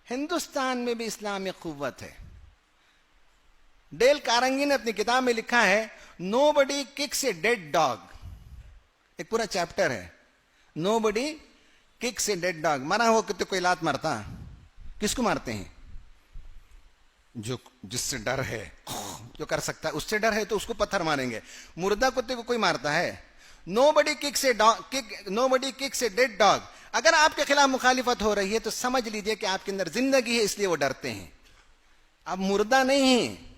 हिंदुस्तान में भी इस्लामिक कुव्वत है। डेल कारंगी ने अपनी किताब में लिखा है, nobody kicks a dead dog. एक पूरा चैप्टर है, nobody kicks a dead dog. मरा हो कि तो कोई लात मारता? किसको मारते हैं? जो जिससे डर है, जो कर सकता है उससे डर है तो उसको पत्थर मारेंगे। मुर्दा कुत्ते को कोई मारता है? Nobody kicks a dead dog. अगर आपके खिलाफ मुखालिफत हो रही है तो समझ लीजिए कि आपके अंदर जिंदगी है, इसलिए वो डरते हैं। आप मुर्दा नहीं हैं।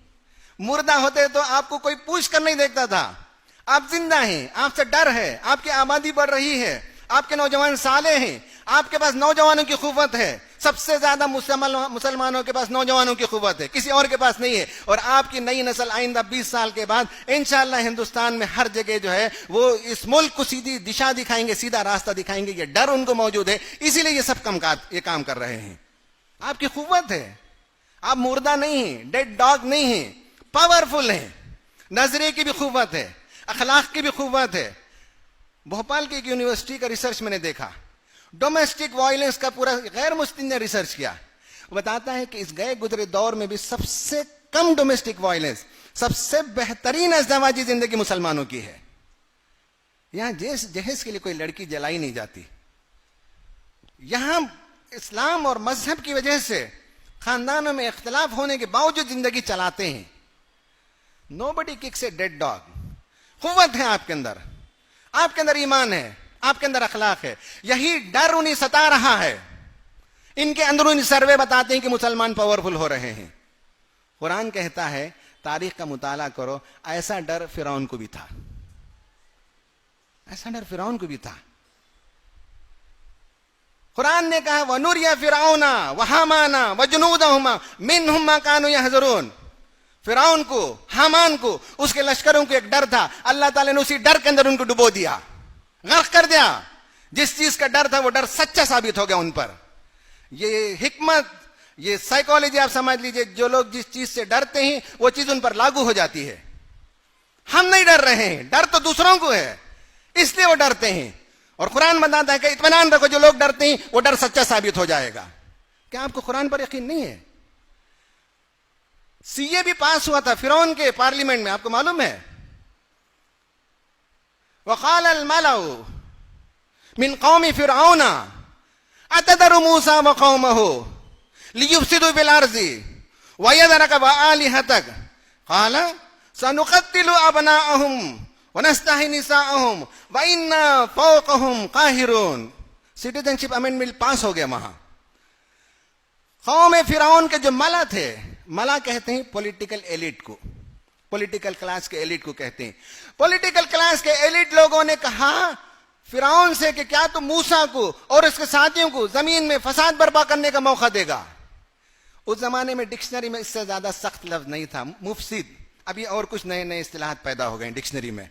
मुर्दा होते तो आपको कोई पूछ कर नहीं देखता था। आप जिंदा हैं, आपसे डर है, आपकी आबादी बढ़ रही है, आपके नौजवान साले हैं, आपके पास नौजवानों की कुव्वत है। सबसे ज्यादा मुसलमानों के पास नौजवानों की कुव्वत है, किसी और के पास नहीं है। और आपकी नई नस्ल आइंदा 20 साल के बाद इंशाअल्लाह हिंदुस्तान में हर जगह जो है वो इस मुल्क को सीधी दिशा दिखाएंगे, सीधा रास्ता दिखाएंगे। ये डर उनको मौजूद है, इसीलिए ये सब ये काम कर रहे हैं। आपकी कुव्वत है, आप मुर्दा नहीं है, डेड डॉग नहीं है, पावरफुल है। नजरे की भी कुव्वत है, अखलाक की भी कुव्वत है। भोपाल की एक यूनिवर्सिटी का रिसर्च मैंने देखा, डोमेस्टिक वायलेंस का पूरा गैर मुस्लिम ने रिसर्च किया। वो बताता है कि इस गए गुजरे दौर में भी सबसे कम डोमेस्टिक वायलेंस, सबसे बेहतरीन अज़दवाजी जिंदगी मुसलमानों की है। यहां जहेज के लिए कोई लड़की जलाई नहीं जाती। यहां इस्लाम और मजहब की वजह से खानदानों में इख्तिलाफ होने के बावजूद जिंदगी चलाते हैं। Nobody kicks a dead dog. कुव्वत है आपके अंदर ईमान है, आपके अंदर अखलाक है। यही डर उन्हें सता रहा है। इनके अंदरूनी सर्वे बताते हैं कि मुसलमान पावरफुल हो रहे हैं। कुरान कहता है, तारीख का मुताला करो, ऐसा डर फिरौन को भी था, ऐसा डर फिरौन को भी था। कुरान ने कहा, वनुरिया फिरौना व हामाना व जुनूदहुमा मिनहुम मा कानू यहज़रून। फिरौन को, हामान को, उसके लश्करों को एक डर था। अल्लाह ताला ने उसी डर के अंदर उनको डुबो दिया, गर्क कर दिया। जिस चीज का डर था वो डर सच्चा साबित हो गया उन पर। ये हिकमत, ये साइकोलॉजी आप समझ लीजिए। जो लोग जिस चीज से डरते हैं वो चीज उन पर लागू हो जाती है। हम नहीं डर रहे हैं, डर तो दूसरों को है, इसलिए वो डरते हैं। और कुरान बताता है कि इत्मीनान रखो, जो लोग डरते हैं वो डर सच्चा साबित हो जाएगा। क्या आपको कुरान पर यकीन नहीं है? सीए भी पास हुआ था फिरौन के पार्लियामेंट में, आपको मालूम है? वक़ाल अल-मलअु मिन क़ौमि फ़िरऔन अतदरु मूसा व क़ौमहु लियुफ़सिदू फ़िल अर्ज़ि व यज़रक व आलिहतक क़ाल सनुक़त्तिलु अबनाअहुम व नस्तहयी निसाअहुम व इन्ना फ़ौक़हुम क़ाहिरून। सिटीजनशिप अमेंडमेंट पास हो गया वहां। कौम फिरौन के जो मला थे, मला कहते हैं पॉलिटिकल एलिट को, पॉलिटिकल क्लास के एलिट को कहते हैं। पॉलिटिकल क्लास के एलिट लोगों ने कहा फिरौन से कि क्या तो मूसा को और उसके साथियों को जमीन में फसाद बर्पा करने का मौका देगा। उस जमाने में डिक्शनरी में इससे ज्यादा सख्त लफ्ज नहीं था, मुफसिद। अभी और कुछ नए नए इस्तिलाहात पैदा हो गए डिक्शनरी में।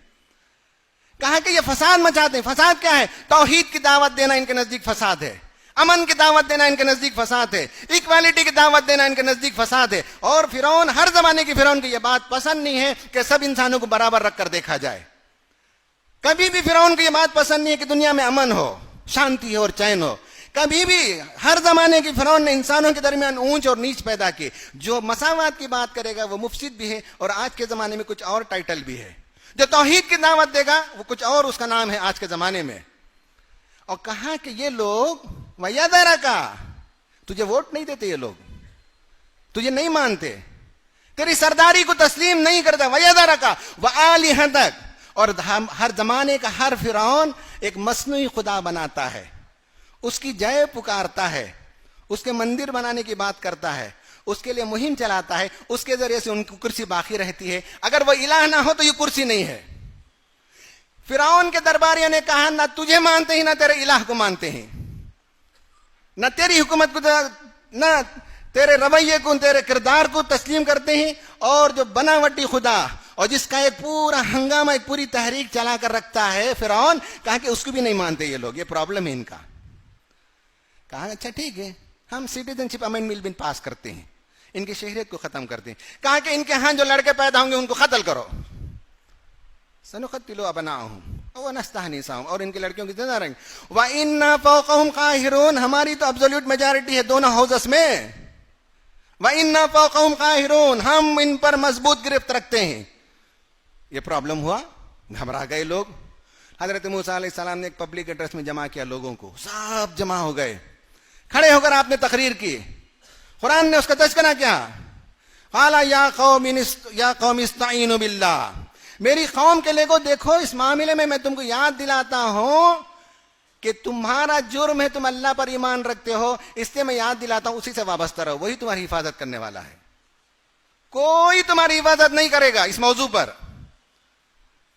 कहा कि ये फसाद मचाते हैं। फसाद क्या है? तौहीद की दावत देना इनके नजदीक फसाद है, अमन की दावत देना इनके नजदीक फसाद है, इक्वालिटी की दावत देना इनके नजदीक फसाद है। और फिरौन, हर जमाने की फिरौन की यह बात पसंद नहीं है कि सब इंसानों को बराबर रखकर देखा जाए। कभी भी फिरौन को यह बात पसंद नहीं है कि दुनिया में अमन हो, शांति हो और चैन हो। कभी भी हर जमाने की फिरौन ने इंसानों के दरमियान ऊंच और नीच पैदा की। जो मसावात की बात करेगा वो मुफसिद भी है, और आज के जमाने में कुछ और टाइटल भी है। जो तौहीद की दावत देगा वो कुछ और उसका नाम है आज के जमाने में। और कहा कि ये लोग वयदरा का, तुझे वोट नहीं देते, ये लोग तुझे नहीं मानते, तेरी सरदारी को तस्लीम नहीं करता। वयदरा का व आलिहतक। और हर जमाने का हर फिरौन एक मसनूई खुदा बनाता है, उसकी जय पुकारता है, उसके मंदिर बनाने की बात करता है, उसके लिए मुहिम चलाता है, उसके जरिए से उनकी कुर्सी बाकी रहती है। अगर वो इलाह ना हो तो ये कुर्सी नहीं है। फिरौन के दरबारियों ने कहा, ना तुझे मानते हैं ना तेरे इलाह को मानते हैं, न तेरी हुकूमत को, न तेरे रवैये को, तेरे किरदार को तस्लीम करते हैं। और जो बनावटी खुदा और जिसका एक पूरा हंगामा, एक पूरी तहरीक चला कर रखता है फिरौन, कहा कि उसको भी नहीं मानते ये लोग। ये प्रॉब्लम है इनका। कहा अच्छा ठीक है, हम सिटीजनशिप अमेंडमेंट बिल पास करते हैं, इनकी शहरियत को खत्म करते हैं। कहा कि इनके यहां जो लड़के पैदा होंगे उनको कत्ल करो। सनुक़त्तिलु अबनाअहुम वो नस्तहनिसाहुम, और इनकी लड़कियों की जिंदा रहेंगे। व इन्ना फौकहुम काहिरून, हमारी तो एब्सोल्यूट मेजॉरिटी है दोनों हाउसेस में। व इन्ना फौकहुम काहिरून, हम इन पर मजबूत गिरफ्त रखते हैं। ये प्रॉब्लम हुआ, घबरा गए लोग। हजरत मूसा अलैहिस्सलाम ने एक पब्लिक एड्रेस में जमा किया लोगों को, सब जमा हो गए, खड़े होकर आपने तकरीर की। कुरान ने उसका तज़किरा किया, क़ाला या कौम इस्तईनु बिल्लाह, मेरी कौम के लिए को देखो, इस मामले में मैं तुमको याद दिलाता हूं कि तुम्हारा जुर्म है, तुम अल्लाह पर ईमान रखते हो, इसलिए मैं याद दिलाता हूं, उसी से वाबस्ता रहो, वही तुम्हारी हिफाजत करने वाला है। कोई तुम्हारी हिफाजत नहीं करेगा। इस मौजू पर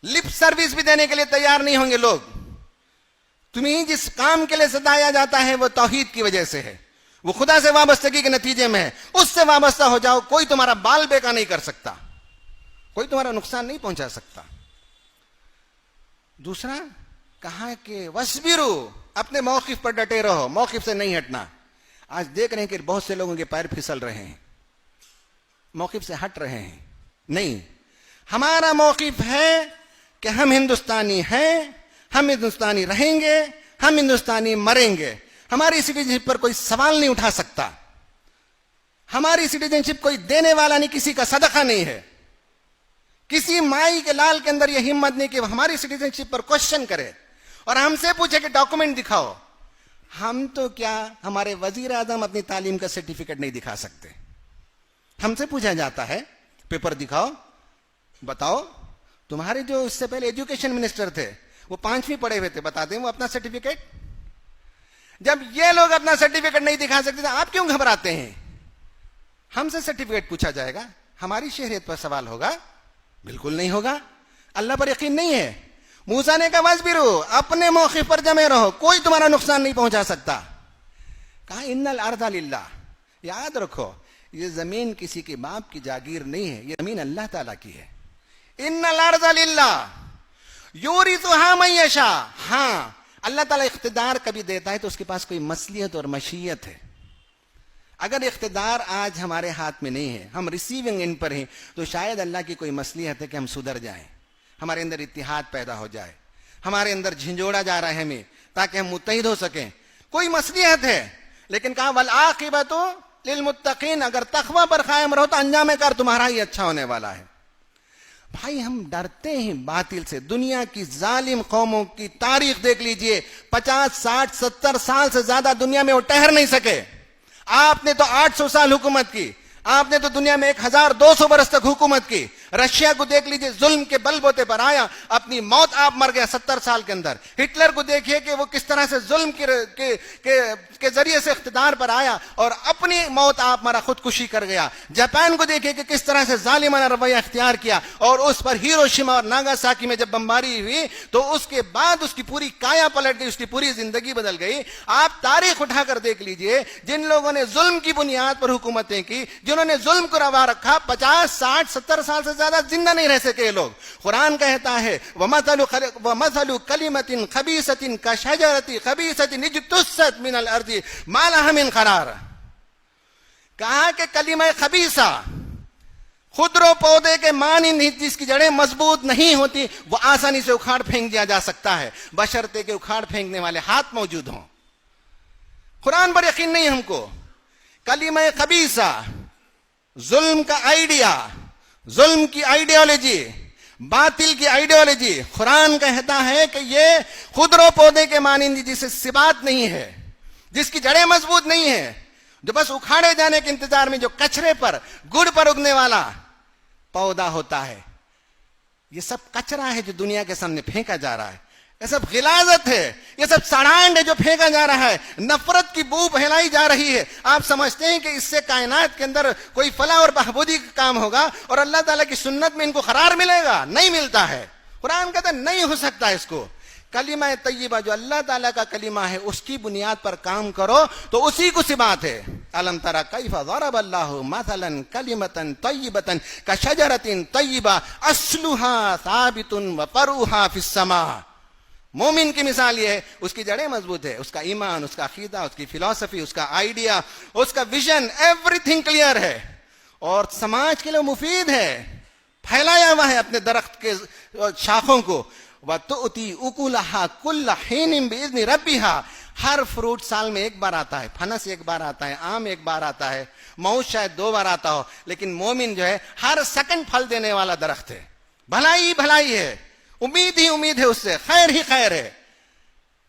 लिप सर्विस भी देने के लिए तैयार नहीं होंगे लोग। तुम्हें जिस काम के लिए सताया जाता है वो तौहीद की वजह से है, वो खुदा से वाबस्तगी के नतीजे में है, उससे वाबस्ता हो जाओ। कोई तुम्हारा बाल बेका नहीं कर सकता, कोई तुम्हारा नुकसान नहीं पहुंचा सकता। दूसरा कहा कि वस्बिरू, अपने मौकिफ पर डटे रहो, मौकिफ से नहीं हटना। आज देख रहे हैं कि बहुत से लोगों के पैर फिसल रहे हैं, मौकिफ से हट रहे हैं। नहीं, हमारा मौकिफ है कि हम हिंदुस्तानी हैं, हम हिंदुस्तानी रहेंगे, हम हिंदुस्तानी मरेंगे। हमारी सिटीजनशिप पर कोई सवाल नहीं उठा सकता। हमारी सिटीजनशिप कोई देने वाला नहीं, किसी का सदका नहीं है। किसी माई के लाल के अंदर यह हिम्मत नहीं कि हमारी सिटीजनशिप पर क्वेश्चन करे और हमसे पूछे कि डॉक्यूमेंट दिखाओ। हम तो क्या, हमारे वजीर आजम अपनी तालीम का सर्टिफिकेट नहीं दिखा सकते। हमसे पूछा जाता है पेपर दिखाओ, बताओ तुम्हारे जो इससे पहले एजुकेशन मिनिस्टर थे वो 5वीं पढ़े हुए थे, बताते हैं वो अपना सर्टिफिकेट। जब ये लोग अपना सर्टिफिकेट नहीं दिखा सकते तो आप क्यों घबराते हैं? हमसे सर्टिफिकेट पूछा जाएगा, हमारी शहरियत पर सवाल होगा? बिल्कुल नहीं होगा। अल्लाह पर यकीन नहीं है। मूसा ने कहा वस्बिरू, अपने मौके पर जमे रहो, कोई तुम्हारा नुकसान नहीं पहुंचा सकता। कहा इन्नल अर्दा लिल्लाह, याद रखो ये जमीन किसी के बाप की जागीर नहीं है, ये जमीन अल्लाह ताला की है। इन्नल अर्दा लिल्लाह यूरिथुहा मन यशा, हां अल्लाह ताला इख्तिदार कभी देता है तो उसके पास कोई मसलियत और मशीयत है। अगर इख्तिदार आज हमारे हाथ में नहीं है, हम रिसीविंग एंड पर हैं, तो शायद अल्लाह की कोई मसलियत है कि हम सुधर जाएं, हमारे अंदर इत्तिहाद पैदा हो जाए, हमारे अंदर झिंझोड़ा जा रहा है हमें, ताकि हम मुत्तहिद हो सकें। कोई मसलियत है। लेकिन कहा वल आकिबतु लिल मुत्तकीन, अगर तकवा पर कायम रहो तो अंजाम कार तुम्हारा ही अच्छा होने वाला है। भाई हम डरते हैं बातिल से। दुनिया की जालिम कौमों की तारीख देख लीजिए, 50, 60, 70 साल से ज्यादा दुनिया में वो ठहर नहीं सके। आपने तो 800 साल हुकूमत की, आपने तो दुनिया में 1200 बरस तक हुकूमत की। रशिया को देख लीजिए, जुल्म के बलबोते पर आया, अपनी मौत आप मर गया 70 साल के अंदर। हिटलर को देखिए कि वो किस तरह से जुल्म के जरिए से इख्तिदार पर आया और अपनी मौत आप मरा, खुदकुशी कर गया। जापान को देखिए कि किस तरह से जालिमाना रवैया इख्तियार किया और उस पर हिरोशिमा और नागासाकी में जब बमबारी हुई तो उसके बाद उसकी पूरी काया पलट गई, उसकी पूरी जिंदगी बदल गई। आप तारीख उठाकर देख लीजिए, जिन लोगों ने जुल्म की बुनियाद पर हुकूमतें की, जिन्होंने जुल्म को रवा रखा, 50, 60, 70 साल से ज्यादा जिंदा नहीं रह सके लोग। कुरान कहता है वमथलु कलिमतिन खबीसतिन कशजरति खबीसतिन इज्तुस्सत मिनल अर्दि मा लहा मिन करार। कहा कि कलिमा खबीसा, खुदरो पौधे के मानी जिसकी जड़ें मजबूत नहीं होती, वो आसानी से उखाड़ फेंक दिया जा सकता है, बशर्ते के उखाड़ फेंकने वाले हाथ मौजूद हों। कुरान पर यकीन नहीं हमको। कलिमा खबीसा, जुल्म का आइडिया, जुल्म की आइडियोलॉजी, बातिल की आइडियोलॉजी, कुरान कहता है कि ये खुदरो पौधे के मानिंदी, जिसे सिबात नहीं है, जिसकी जड़ें मजबूत नहीं है, जो बस उखाड़े जाने के इंतजार में जो कचरे पर, गुड़ पर उगने वाला पौधा होता है। ये सब कचरा है जो दुनिया के सामने फेंका जा रहा है। ये सब गिलाजत है, ये सब सड़ांड है जो फेंका जा रहा है, नफरत की बू फैलाई जा रही है। आप समझते हैं कि इससे कायनात के अंदर कोई फलाह और बहबूदी का काम होगा और अल्लाह ताला की सुन्नत में इनको करार मिलेगा? नहीं मिलता है। कुरान कहता है नहीं हो सकता इसको। कलिमा तय्यबा जो अल्लाह ताला का कलिमा है, उसकी बुनियाद पर काम करो तो उसी को सिबात है। अलम तरा कैफा ज़रबल्लाहु मसलन कलिमतन तय्यबतन कशजरतिन तय्यबा अस्लुहा साबितुन व फरूहा फिस्समा। मोमिन की मिसाल ये है, उसकी जड़ें मजबूत है, उसका ईमान, उसका अकीदा, उसकी फिलॉसफी, उसका आइडिया, उसका विजन, एवरीथिंग क्लियर है और समाज के लिए मुफीद है, फैलाया हुआ है अपने दरख्त के शाखों को। व तुअती उकुलहा कुल्ल हीनिन बिइज़्नि रब्बिहा, हर फ्रूट साल में एक बार आता है, फनस एक बार आता है, आम एक बार आता है, मऊज शायद 2 बार आता हो, लेकिन मोमिन जो है हर सेकंड फल देने वाला दरख्त है। भलाई ही भलाई है, उम्मीद ही उम्मीद है, उससे खैर ही खैर है।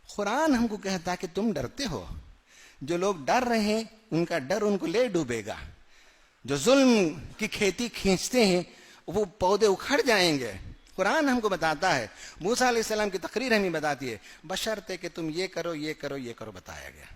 कुरान हमको कहता है कि तुम डरते हो, जो लोग डर रहे हैं उनका डर उनको ले डूबेगा। जो जुल्म की खेती खींचते हैं वो पौधे उखड़ जाएंगे। कुरान हमको बताता है, मूसा अलैहिस्सलाम की तकरीर हमें बताती है, बशर्ते कि तुम ये करो ये करो ये करो, बताया गया।